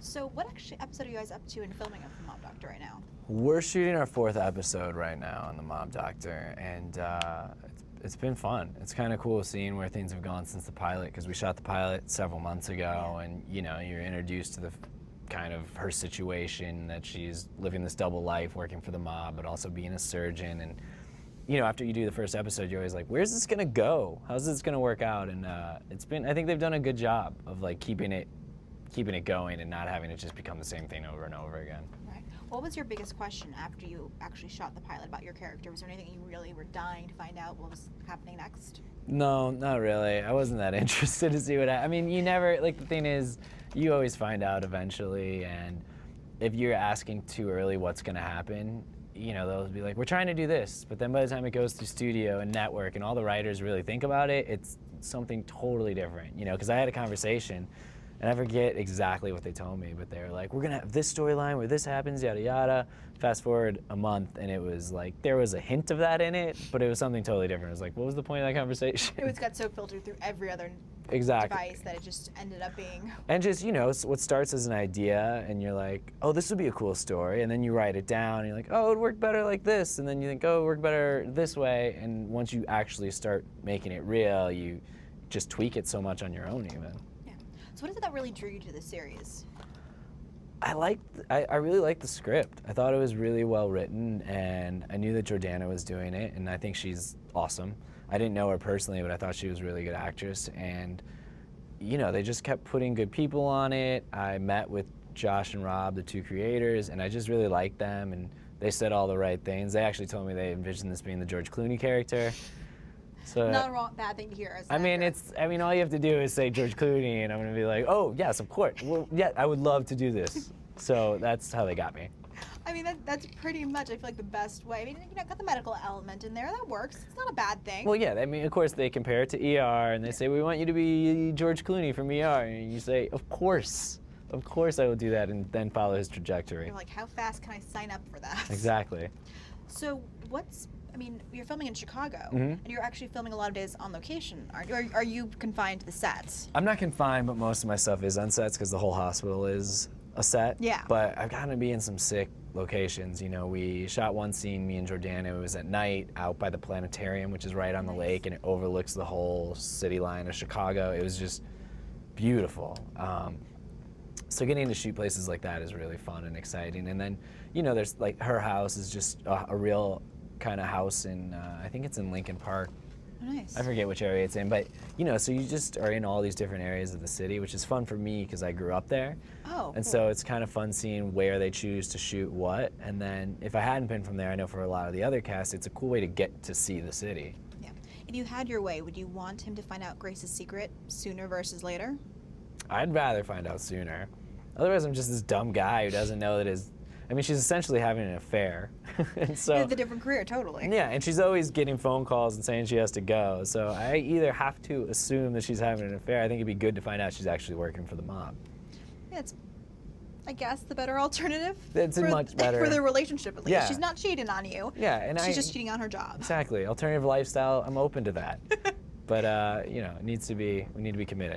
So what actually episode are you guys up to in filming of The Mob Doctor right now? We're shooting our 4th episode right now on The Mob Doctor, and it's been fun. It's kind of cool seeing where things have gone since the pilot, because we shot the pilot several months ago, and you know, you're introduced to the kind of her situation, that she's living this double life, working for the mob, but also being a surgeon. And you know, after you do the first episode, you're always like, where's this gonna go? How's this gonna work out? And I think they've done a good job of like keeping it going and not having it just become the same thing over and over again. Right. What was your biggest question after you actually shot the pilot about your character? Was there anything you really were dying to find out what was happening next? No, not really. I wasn't that interested to see I mean, you never, like, the thing is, you always find out eventually, and if you're asking too early what's gonna happen, you know, they'll be like, we're trying to do this, but then by the time it goes through studio and network and all the writers really think about it, it's something totally different, you know, because I had a conversation, and I forget exactly what they told me, but they were like, we're gonna have this storyline where this happens, yada yada. Fast forward a month, and it was like, there was a hint of that in it, but it was something totally different. It was like, what was the point of that conversation? It got so filtered through every other device that it just ended up being. And just, you know, what starts as an idea, and you're like, oh, this would be a cool story, and then you write it down, and you're like, oh, it would work better like this, and then you think, oh, it would work better this way, and once you actually start making it real, you just tweak it so much on your own even. So what is it that really drew you to the series? I really liked the script. I thought it was really well written, and I knew that Jordana was doing it, and I think she's awesome. I didn't know her personally, but I thought she was a really good actress, and you know, they just kept putting good people on it. I met with Josh and Rob, the 2 creators, and I just really liked them, and they said all the right things. They actually told me they envisioned this being the George Clooney character. So, not a bad thing to hear. I mean, all you have to do is say George Clooney, and I'm gonna be like, oh yes, of course. Well, yeah, I would love to do this. So that's how they got me. I mean, that's pretty much, I feel like, the best way. I mean, you know, got the medical element in there. That works. It's not a bad thing. Well, yeah. I mean, of course, they compare it to ER, and they say, we want you to be George Clooney from ER, and you say, of course I will do that, and then follow his trajectory. You're like, how fast can I sign up for that? Exactly. So I mean, you're filming in Chicago, and you're actually filming a lot of days on location, aren't you? Are you confined to the sets? I'm not confined, but most of my stuff is on sets because the whole hospital is a set. Yeah. But I've gotten to be in some sick locations. You know, we shot one scene, me and Jordana, it was at night out by the planetarium, which is right on the lake, and it overlooks the whole city line of Chicago. It was just beautiful. So getting to shoot places like that is really fun and exciting. And then, you know, there's like, her house is just a real kind of house in, I think it's in Lincoln Park. Oh, nice. I forget which area it's in, but you know, so you just are in all these different areas of the city, which is fun for me because I grew up there. Oh, and cool. So it's kind of fun seeing where they choose to shoot what. And then if I hadn't been from there, I know for a lot of the other cast, it's a cool way to get to see the city. Yeah. If you had your way, would you want him to find out Grace's secret sooner versus later? I'd rather find out sooner. Otherwise, I'm just this dumb guy who doesn't know that I mean, she's essentially having an affair. And so, you have a different career, totally. Yeah, and she's always getting phone calls and saying she has to go. So I either have to assume that she's having an affair. I think it'd be good to find out she's actually working for the mob. Yeah, it's, I guess, the better alternative. It's much better. For the relationship, at least. Yeah. She's not cheating on you. Yeah, and she's just cheating on her job. Exactly. Alternative lifestyle, I'm open to that. But, you know, we need to be committed.